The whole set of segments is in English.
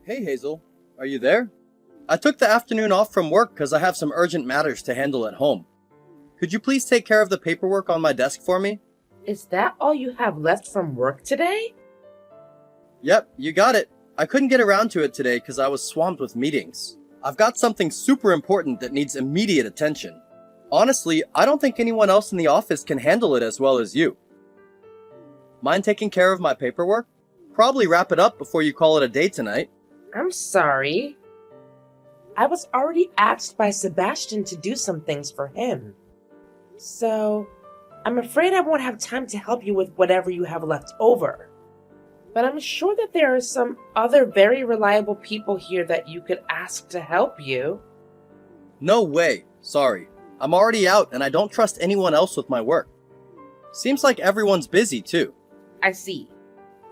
Hey Hazel, are you there? I took the afternoon off from work because I have some urgent matters to handle at home. Could you please take care of the paperwork on my desk for me? Is that all you have left from work today? Yep, you got it. I couldn't get around to it today because I was swamped with meetings. I've got something super important that needs immediate attention. Honestly, I don't think anyone else in the office can handle it as well as you. Mind taking care of my paperwork? Probably wrap it up before you call it a day tonight. I'm sorry. I was already asked by Sebastian to do some things for him. So, I'm afraid I won't have time to help you with whatever you have left over. But I'm sure that there are some other very reliable people here that you could ask to help you. No way, sorry. I'm already out and I don't trust anyone else with my work. Seems like everyone's busy too. I see.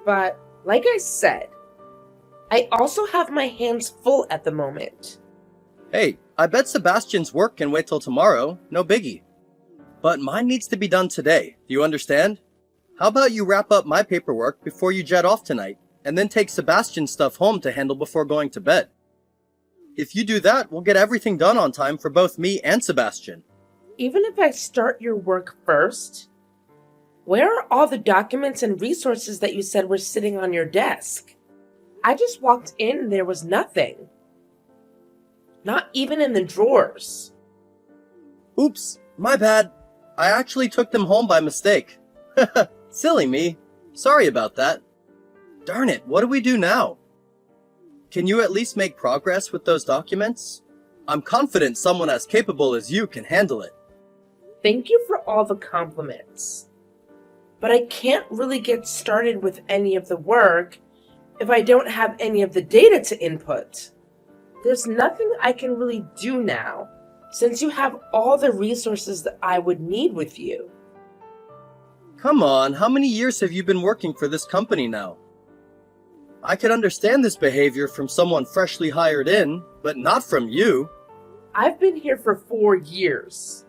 But, like I said, I also have my hands full at the moment. Hey, I bet Sebastian's work can wait till tomorrow, no biggie. But mine needs to be done today, do you understand? How about you wrap up my paperwork before you jet off tonight, and then take Sebastian's stuff home to handle before going to bed? If you do that, we'll get everything done on time for both me and Sebastian. Even if I start your work first, where are all the documents and resources that you said were sitting on your desk? I just walked in and there was nothing. Not even in the drawers. Oops, my bad. I actually took them home by mistake. Silly me. Sorry about that. Darn it, what do we do now? Can you at least make progress with those documents? I'm confident someone as capable as you can handle it. Thank you for all the compliments. But I can't really get started with any of the work if I don't have any of the data to input. There's nothing I can really do now, since you have all the resources that I would need with you. Come on, how many years have you been working for this company now? I could understand this behavior from someone freshly hired in, but not from you. I've been here for 4 years.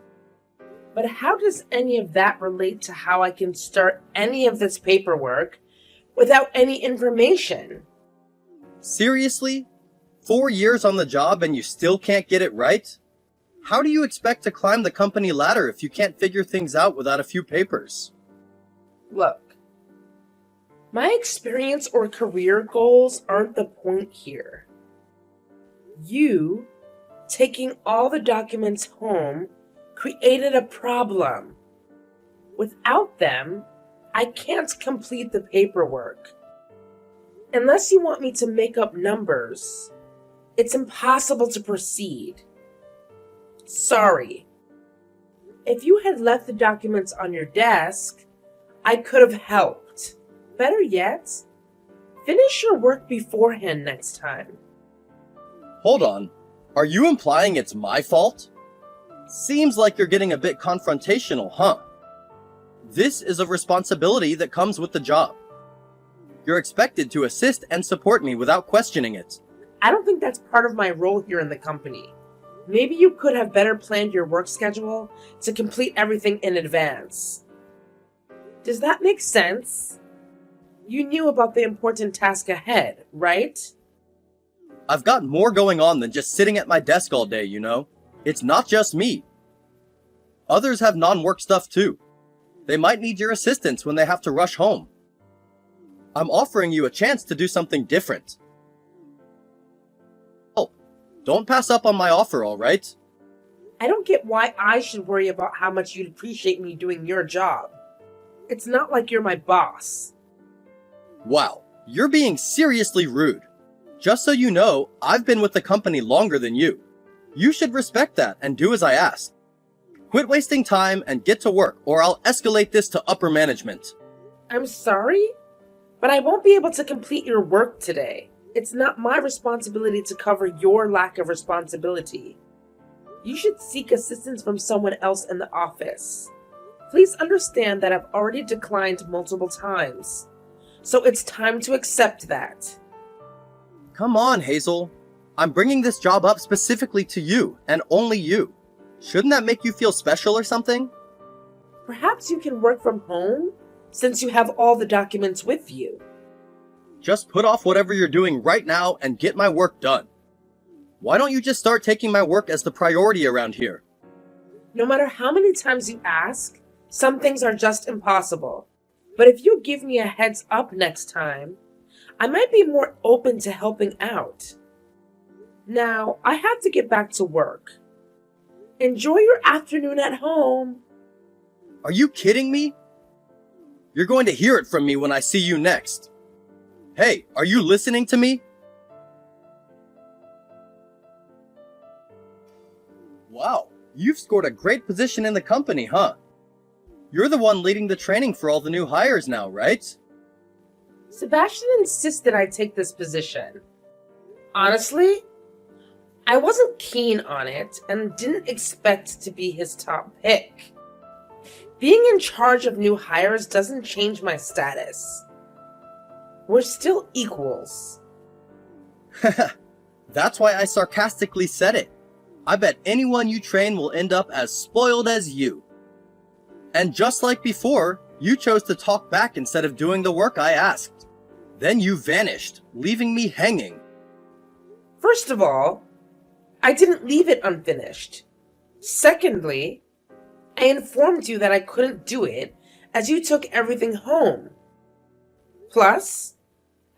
But how does any of that relate to how I can start any of this paperwork without any information? Seriously? 4 years on the job and you still can't get it right? How do you expect to climb the company ladder if you can't figure things out without a few papers? Look, my experience or career goals aren't the point here. You, taking all the documents home, created a problem. Without them, I can't complete the paperwork. Unless you want me to make up numbers, it's impossible to proceed. Sorry. If you had left the documents on your desk, I could have helped. Better yet, finish your work beforehand next time. Hold on. Are you implying it's my fault? Seems like you're getting a bit confrontational, huh? This is a responsibility that comes with the job. You're expected to assist and support me without questioning it. I don't think that's part of my role here in the company. Maybe you could have better planned your work schedule to complete everything in advance. Does that make sense? You knew about the important task ahead, right? I've got more going on than just sitting at my desk all day, you know? It's not just me. Others have non-work stuff too. They might need your assistance when they have to rush home. I'm offering you a chance to do something different. Oh, don't pass up on my offer, alright? I don't get why I should worry about how much you'd appreciate me doing your job. It's not like you're my boss. Wow, you're being seriously rude. Just so you know, I've been with the company longer than you. You should respect that and do as I ask. Quit wasting time and get to work, or I'll escalate this to upper management. I'm sorry, but I won't be able to complete your work today. It's not my responsibility to cover your lack of responsibility. You should seek assistance from someone else in the office. Please understand that I've already declined multiple times, so it's time to accept that. Come on, Hazel. I'm bringing this job up specifically to you, and only you. Shouldn't that make you feel special or something? Perhaps you can work from home, since you have all the documents with you. Just put off whatever you're doing right now and get my work done. Why don't you just start taking my work as the priority around here? No matter how many times you ask, some things are just impossible. But if you give me a heads up next time, I might be more open to helping out. Now, I have to get back to work. Enjoy your afternoon at home. Are you kidding me? You're going to hear it from me when I see you next. Hey, are you listening to me? Wow, you've scored a great position in the company, huh? You're the one leading the training for all the new hires now, right? Sebastian insisted I take this position. Honestly, I wasn't keen on it and didn't expect to be his top pick. Being in charge of new hires doesn't change my status. We're still equals. That's why I sarcastically said it. I bet anyone you train will end up as spoiled as you. And just like before, you chose to talk back instead of doing the work I asked. Then you vanished, leaving me hanging. First of all, I didn't leave it unfinished. Secondly, I informed you that I couldn't do it as you took everything home. Plus,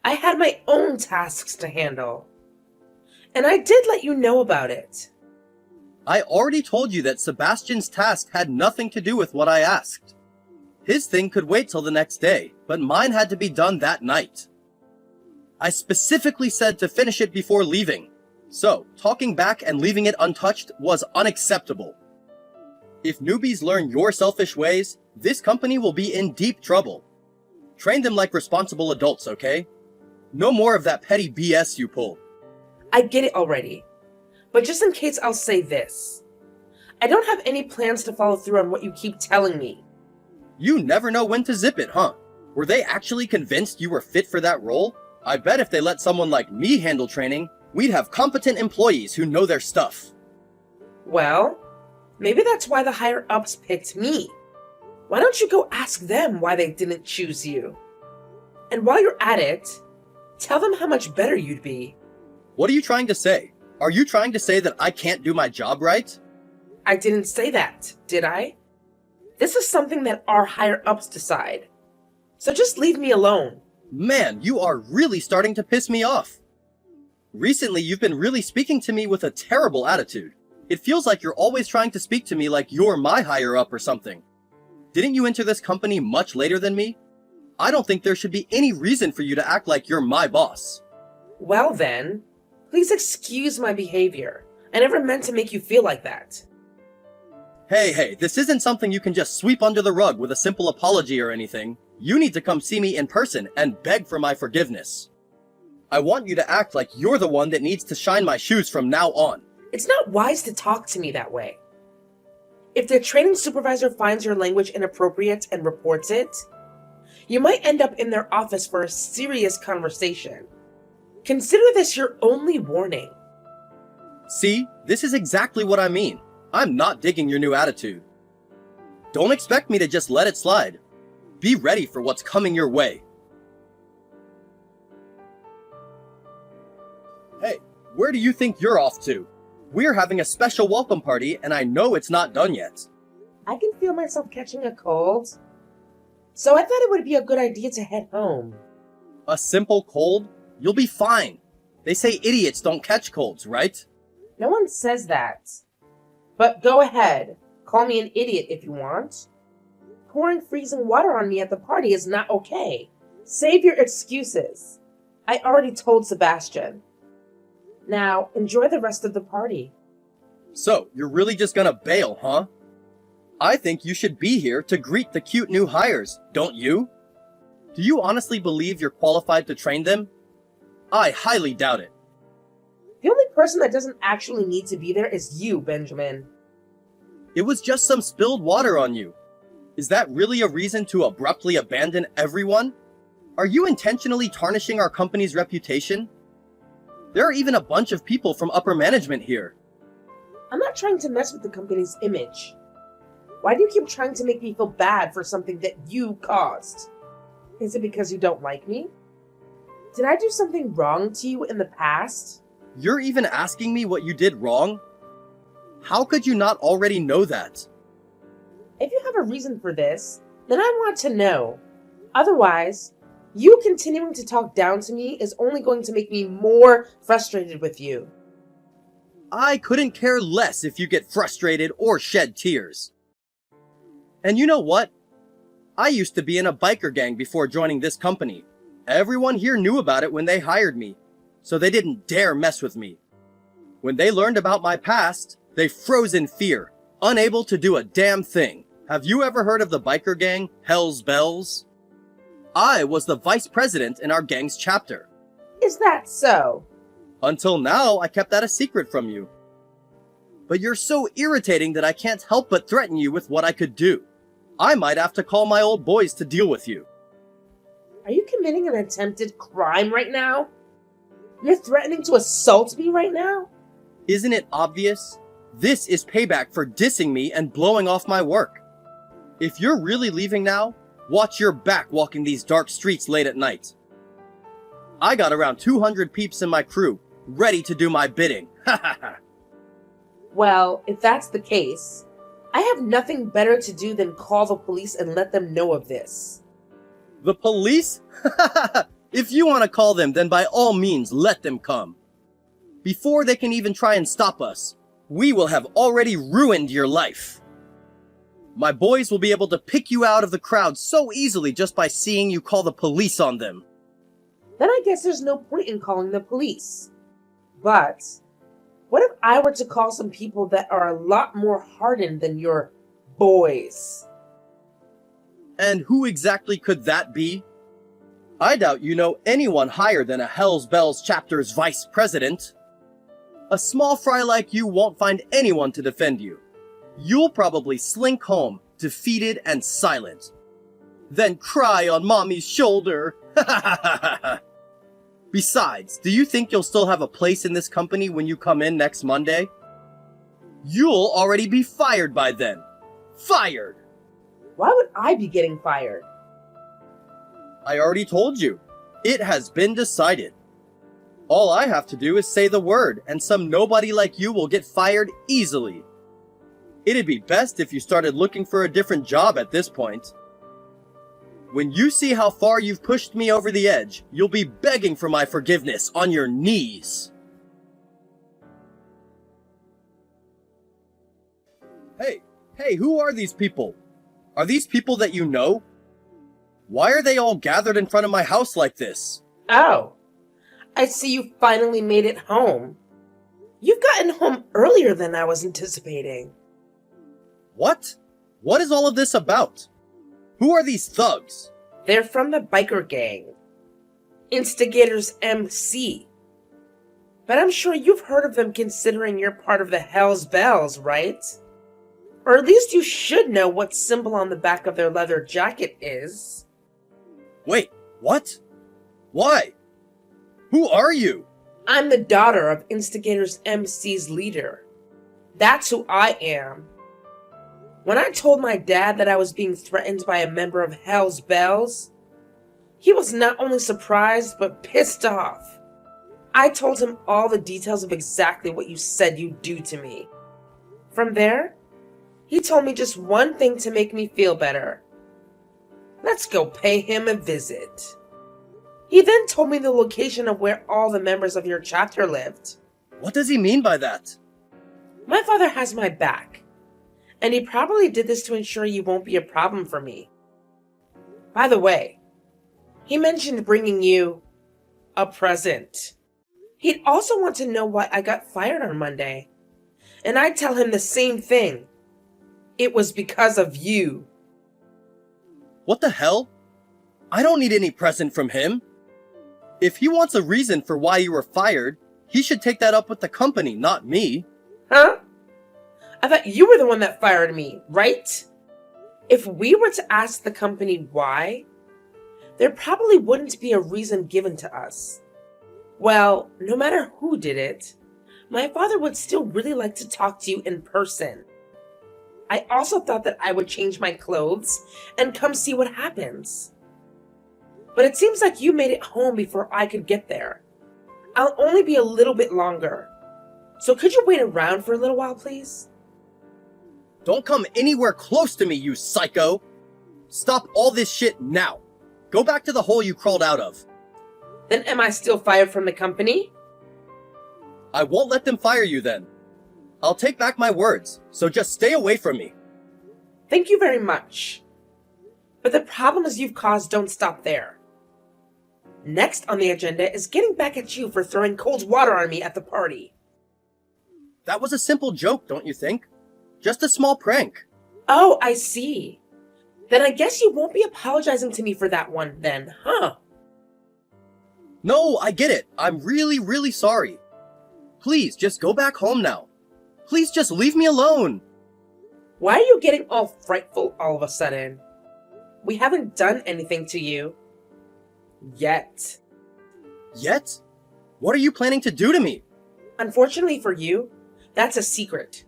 I had my own tasks to handle. And I did let you know about it. I already told you that Sebastian's task had nothing to do with what I asked. His thing could wait till the next day, but mine had to be done that night. I specifically said to finish it before leaving, so talking back and leaving it untouched was unacceptable. If newbies learn your selfish ways, this company will be in deep trouble. Train them like responsible adults, okay? No more of that petty BS you pull. I get it already. But just in case, I'll say this. I don't have any plans to follow through on what you keep telling me. You never know when to zip it, huh? Were they actually convinced you were fit for that role? I bet if they let someone like me handle training, we'd have competent employees who know their stuff. Well, maybe that's why the higher-ups picked me. Why don't you go ask them why they didn't choose you? And while you're at it, tell them how much better you'd be. What are you trying to say? Are you trying to say that I can't do my job right? I didn't say that, did I? This is something that our higher-ups decide. So just leave me alone. Man, you are really starting to piss me off. Recently, you've been really speaking to me with a terrible attitude. It feels like you're always trying to speak to me like you're my higher-up or something. Didn't you enter this company much later than me? I don't think there should be any reason for you to act like you're my boss. Well then, please excuse my behavior. I never meant to make you feel like that. Hey, this isn't something you can just sweep under the rug with a simple apology or anything. You need to come see me in person and beg for my forgiveness. I want you to act like you're the one that needs to shine my shoes from now on. It's not wise to talk to me that way. If the training supervisor finds your language inappropriate and reports it, you might end up in their office for a serious conversation. Consider this your only warning. See, this is exactly what I mean. I'm not digging your new attitude. Don't expect me to just let it slide. Be ready for what's coming your way. Hey, where do you think you're off to? We're having a special welcome party, and I know it's not done yet. I can feel myself catching a cold. So I thought it would be a good idea to head home. A simple cold? You'll be fine. They say idiots don't catch colds, right? No one says that. But go ahead. Call me an idiot if you want. Pouring freezing water on me at the party is not okay. Save your excuses. I already told Sebastian. Now, enjoy the rest of the party. So, you're really just gonna bail, huh? I think you should be here to greet the cute new hires, don't you? Do you honestly believe you're qualified to train them? I highly doubt it. The only person that doesn't actually need to be there is you, Benjamin. It was just some spilled water on you. Is that really a reason to abruptly abandon everyone? Are you intentionally tarnishing our company's reputation? There are even a bunch of people from upper management here. I'm not trying to mess with the company's image. Why do you keep trying to make me feel bad for something that you caused? Is it because you don't like me? Did I do something wrong to you in the past? You're even asking me what you did wrong? How could you not already know that? If you have a reason for this, then I want to know. Otherwise, you continuing to talk down to me is only going to make me more frustrated with you. I couldn't care less if you get frustrated or shed tears. And you know what? I used to be in a biker gang before joining this company. Everyone here knew about it when they hired me, so they didn't dare mess with me. When they learned about my past, they froze in fear, unable to do a damn thing. Have you ever heard of the biker gang, Hell's Bells? I was the vice president in our gang's chapter. Is that so? Until now, I kept that a secret from you. But you're so irritating that I can't help but threaten you with what I could do. I might have to call my old boys to deal with you. Are you committing an attempted crime right now? You're threatening to assault me right now? Isn't it obvious? This is payback for dissing me and blowing off my work. If you're really leaving now, watch your back walking these dark streets late at night. I got around 200 peeps in my crew, ready to do my bidding. Ha ha ha. Well, if that's the case, I have nothing better to do than call the police and let them know of this. The police? If you want to call them, then by all means let them come. Before they can even try and stop us, we will have already ruined your life. My boys will be able to pick you out of the crowd so easily just by seeing you call the police on them. Then I guess there's no point in calling the police. But what if I were to call some people that are a lot more hardened than your boys? And who exactly could that be? I doubt you know anyone higher than a Hell's Bells chapter's vice president. A small fry like you won't find anyone to defend you. You'll probably slink home, defeated and silent. Then cry on mommy's shoulder. Besides, do you think you'll still have a place in this company when you come in next Monday? You'll already be fired by then. Fired! Why would I be getting fired? I already told you. It has been decided. All I have to do is say the word, and some nobody like you will get fired easily. It'd be best if you started looking for a different job at this point. When you see how far you've pushed me over the edge, you'll be begging for my forgiveness on your knees. Hey, who are these people? Are these people that you know? Why are they all gathered in front of my house like this? Oh, I see you finally made it home. You've gotten home earlier than I was anticipating. What? What is all of this about? Who are these thugs? They're from the biker gang. Instigators MC. But I'm sure you've heard of them considering you're part of the Hell's Bells, right? Or at least you should know what symbol on the back of their leather jacket is. Wait, what? Why? Who are you? I'm the daughter of Instigators MC's leader. That's who I am. When I told my dad that I was being threatened by a member of Hell's Bells, he was not only surprised but pissed off. I told him all the details of exactly what you said you'd do to me. From there, he told me just one thing to make me feel better. Let's go pay him a visit. He then told me the location of where all the members of your chapter lived. What does he mean by that? My father has my back, and he probably did this to ensure you won't be a problem for me. By the way, he mentioned bringing you a present. He'd also want to know why I got fired on Monday, and I'd tell him the same thing. It was because of you. What the hell? I don't need any present from him. If he wants a reason for why you were fired, he should take that up with the company, not me. Huh? I thought you were the one that fired me, right? If we were to ask the company why, there probably wouldn't be a reason given to us. Well, no matter who did it, my father would still really like to talk to you in person. I also thought that I would change my clothes and come see what happens. but it seems like you made it home before I could get there. I'll only be a little bit longer. So could you wait around for a little while, please? Don't come anywhere close to me, you psycho! Stop all this shit now! Go back to the hole you crawled out of. Then am I still fired from the company? I won't let them fire you then. I'll take back my words, so just stay away from me. Thank you very much. But the problems you've caused don't stop there. Next on the agenda is getting back at you for throwing cold water on me at the party. That was a simple joke, don't you think? Just a small prank. Oh, I see. Then I guess you won't be apologizing to me for that one then, huh? No, I get it. I'm really, really sorry. Please, just go back home now. Please just leave me alone. Why are you getting all frightful all of a sudden? We haven't done anything to you. Yet. Yet? What are you planning to do to me? Unfortunately for you, that's a secret.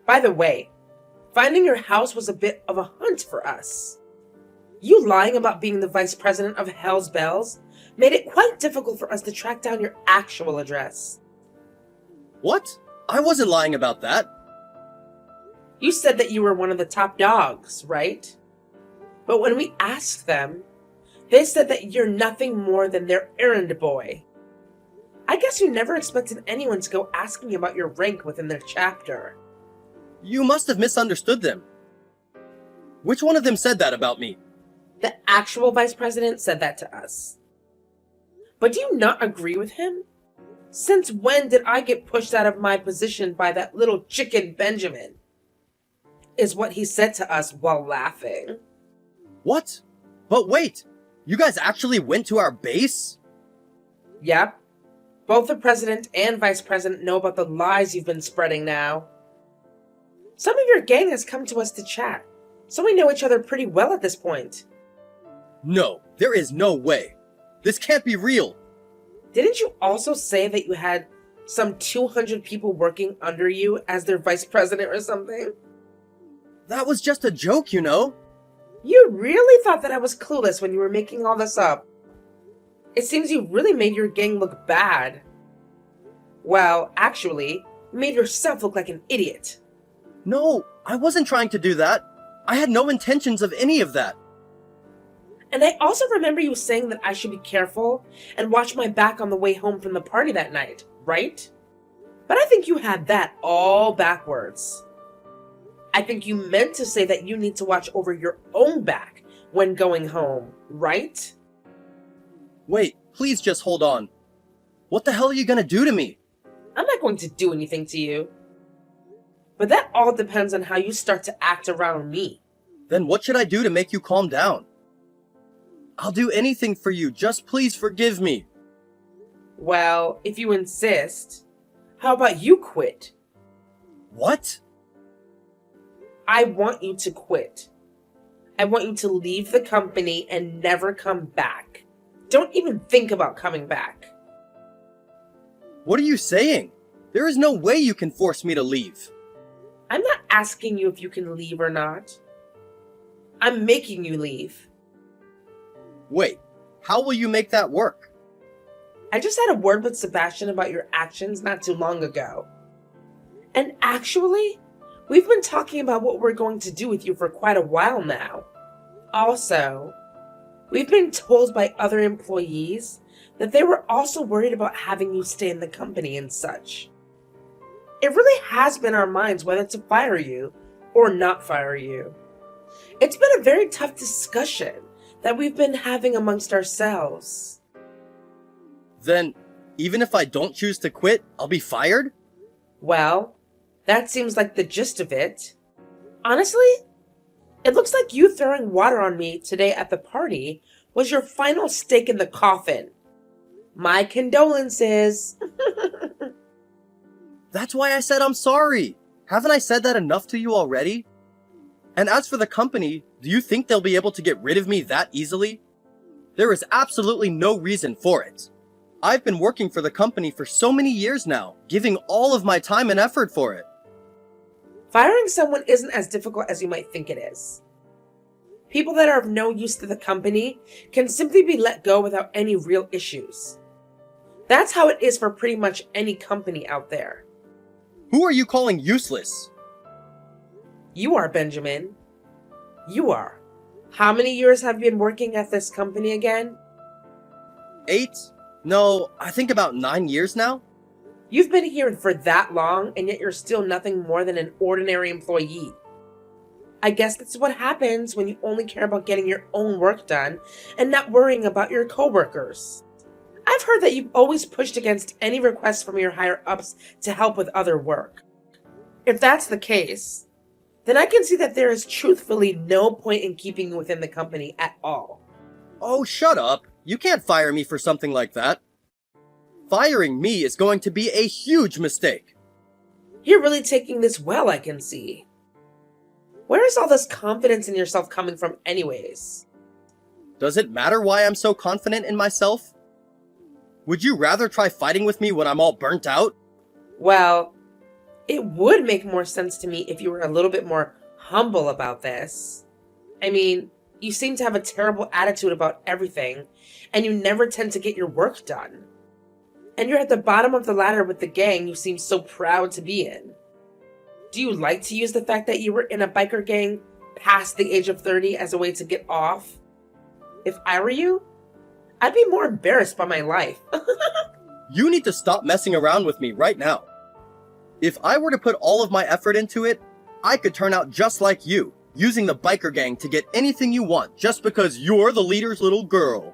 By the way, finding your house was a bit of a hunt for us. You lying about being the vice president of Hell's Bells made it quite difficult for us to track down your actual address. What? I wasn't lying about that. You said that you were one of the top dogs, right? But when we asked them, they said that you're nothing more than their errand boy. I guess you never expected anyone to go asking about your rank within their chapter. You must have misunderstood them. Which one of them said that about me? The actual vice president said that to us. But do you not agree with him? Since when did I get pushed out of my position by that little chicken Benjamin? Is what he said to us while laughing. What? But wait, you guys actually went to our base? Yep. Both the president and vice president know about the lies you've been spreading now. Some of your gang has come to us to chat, so we know each other pretty well at this point. No, there is no way. This can't be real. Didn't you also say that you had some 200 people working under you as their vice president or something? That was just a joke, you know? You really thought that I was clueless when you were making all this up. It seems you really made your gang look bad. Well, actually, you made yourself look like an idiot. No, I wasn't trying to do that. I had no intentions of any of that. And I also remember you saying that I should be careful and watch my back on the way home from the party that night, right? But I think you had that all backwards. I think you meant to say that you need to watch over your own back when going home, right? Wait, please just hold on. What the hell are you gonna do to me? I'm not going to do anything to you. But that all depends on how you start to act around me. Then what should I do to make you calm down? I'll do anything for you, just please forgive me. Well, if you insist, how about you quit? What? I want you to quit. I want you to leave the company and never come back. Don't even think about coming back. What are you saying? There is no way you can force me to leave. I'm not asking you if you can leave or not. I'm making you leave. Wait, how will you make that work? I just had a word with Sebastian about your actions not too long ago. And actually, we've been talking about what we're going to do with you for quite a while now. Also, we've been told by other employees that they were also worried about having you stay in the company and such. It really has been our minds whether to fire you or not fire you. It's been a very tough discussion that we've been having amongst ourselves. Then, even if I don't choose to quit, I'll be fired? Well, that seems like the gist of it. Honestly, it looks like you throwing water on me today at the party was your final stake in the coffin. My condolences. That's why I said I'm sorry. Haven't I said that enough to you already? And as for the company, do you think they'll be able to get rid of me that easily? There is absolutely no reason for it. I've been working for the company for so many years now, giving all of my time and effort for it. Firing someone isn't as difficult as you might think it is. People that are of no use to the company can simply be let go without any real issues. That's how it is for pretty much any company out there. Who are you calling useless? You are, Benjamin. You are. How many years have you been working at this company again? 8? No, I think about 9 years now. You've been here for that long, and yet you're still nothing more than an ordinary employee. I guess that's what happens when you only care about getting your own work done and not worrying about your coworkers. I've heard that you've always pushed against any requests from your higher-ups to help with other work. If that's the case, then I can see that there is truthfully no point in keeping you within the company at all. Oh, shut up. You can't fire me for something like that. Firing me is going to be a huge mistake. You're really taking this well, I can see. Where is all this confidence in yourself coming from anyways? Does it matter why I'm so confident in myself? Would you rather try fighting with me when I'm all burnt out? Well, it would make more sense to me if you were a little bit more humble about this. I mean, you seem to have a terrible attitude about everything, and you never tend to get your work done. And you're at the bottom of the ladder with the gang you seem so proud to be in. Do you like to use the fact that you were in a biker gang past the age of 30 as a way to get off? If I were you, I'd be more embarrassed by my life. You need to stop messing around with me right now. If I were to put all of my effort into it, I could turn out just like you, using the biker gang to get anything you want just because you're the leader's little girl.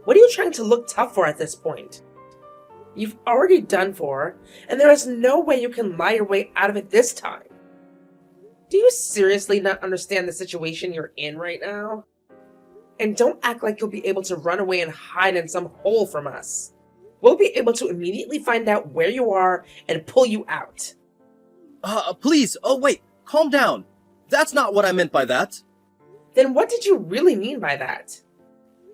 What are you trying to look tough for at this point? You've already done for, and there is no way you can lie your way out of it this time. Do you seriously not understand the situation you're in right now? And don't act like you'll be able to run away and hide in some hole from us. We'll be able to immediately find out where you are and pull you out. Please, oh wait, calm down. That's not what I meant by that. Then what did you really mean by that?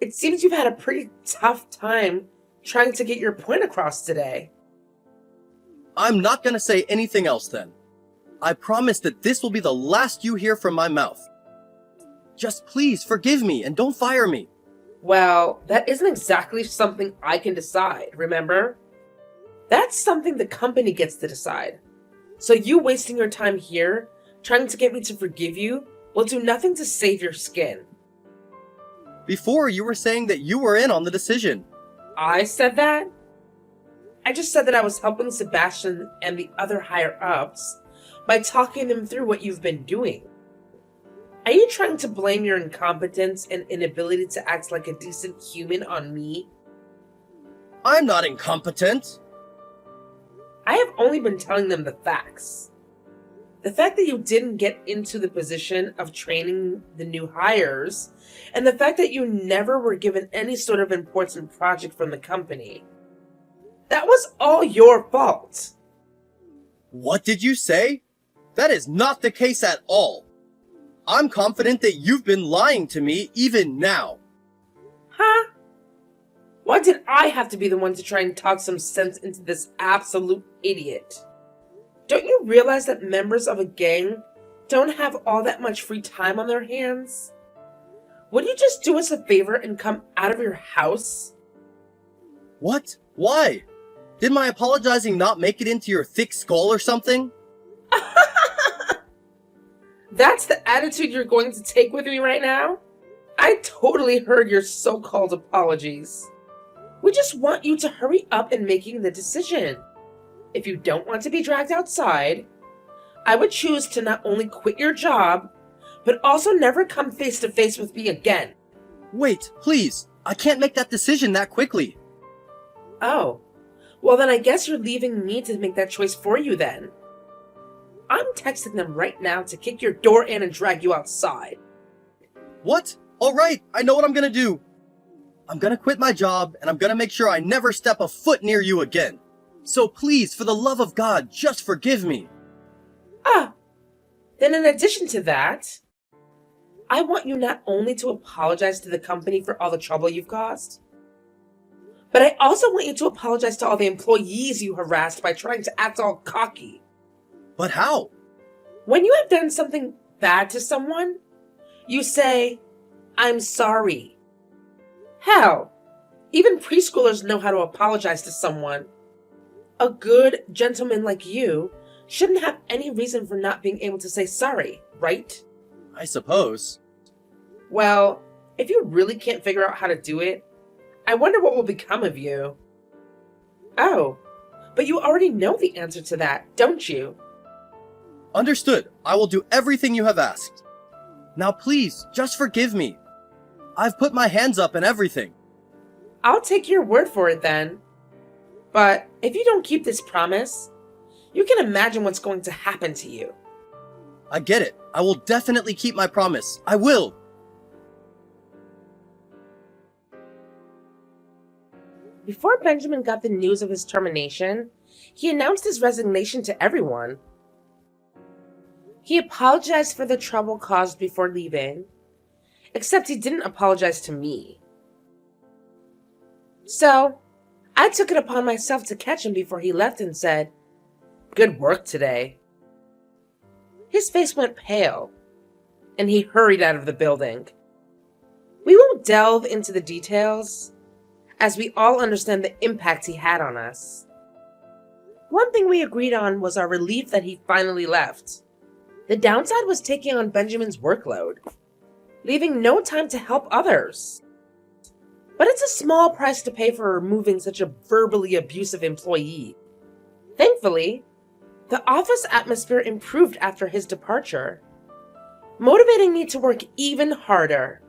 It seems you've had a pretty tough time trying to get your point across today. I'm not gonna say anything else then. I promise that this will be the last you hear from my mouth. Just please forgive me and don't fire me. Well, that isn't exactly something I can decide, remember? That's something the company gets to decide. So you wasting your time here, trying to get me to forgive you, will do nothing to save your skin. Before you were saying that you were in on the decision. I said that? I just said that I was helping Sebastian and the other higher-ups by talking them through what you've been doing. Are you trying to blame your incompetence and inability to act like a decent human on me? I'm not incompetent. I have only been telling them the facts. The fact that you didn't get into the position of training the new hires, and the fact that you never were given any sort of important project from the company. That was all your fault. What did you say? That is not the case at all. I'm confident that you've been lying to me even now. Huh? Why did I have to be the one to try and talk some sense into this absolute idiot? Don't you realize that members of a gang don't have all that much free time on their hands? Would you just do us a favor and come out of your house? What? Why? Did my apologizing not make it into your thick skull or something? That's the attitude you're going to take with me right now? I totally heard your so-called apologies. We just want you to hurry up in making the decision. If you don't want to be dragged outside, I would choose to not only quit your job, but also never come face to face with me again. Wait, please. I can't make that decision that quickly. Oh, well then I guess you're leaving me to make that choice for you then. I'm texting them right now to kick your door in and drag you outside. What? Alright, I know what I'm gonna do. I'm gonna quit my job, and I'm gonna make sure I never step a foot near you again. So please, for the love of God, just forgive me. Then in addition to that, I want you not only to apologize to the company for all the trouble you've caused, but I also want you to apologize to all the employees you harassed by trying to act all cocky. But how? When you have done something bad to someone, You say, "I'm sorry." Hell, even preschoolers know how to apologize to someone. A good gentleman like you shouldn't have any reason for not being able to say sorry, right? I suppose. Well, if you really can't figure out how to do it, I wonder what will become of you. Oh, but you already know the answer to that, don't you? Understood. I will do everything you have asked. Now please, just forgive me. I've put my hands up and everything. I'll take your word for it then. But if you don't keep this promise, you can imagine what's going to happen to you. I get it. I will definitely keep my promise. I will. Before Benjamin got the news of his termination, he announced his resignation to everyone. He apologized for the trouble caused before leaving, except he didn't apologize to me. So, I took it upon myself to catch him before he left and said, "Good work today." His face went pale, and he hurried out of the building. We won't delve into the details, as we all understand the impact he had on us. One thing we agreed on was our relief that he finally left. The downside was taking on Benjamin's workload, leaving no time to help others. But it's a small price to pay for removing such a verbally abusive employee. Thankfully, the office atmosphere improved after his departure, motivating me to work even harder.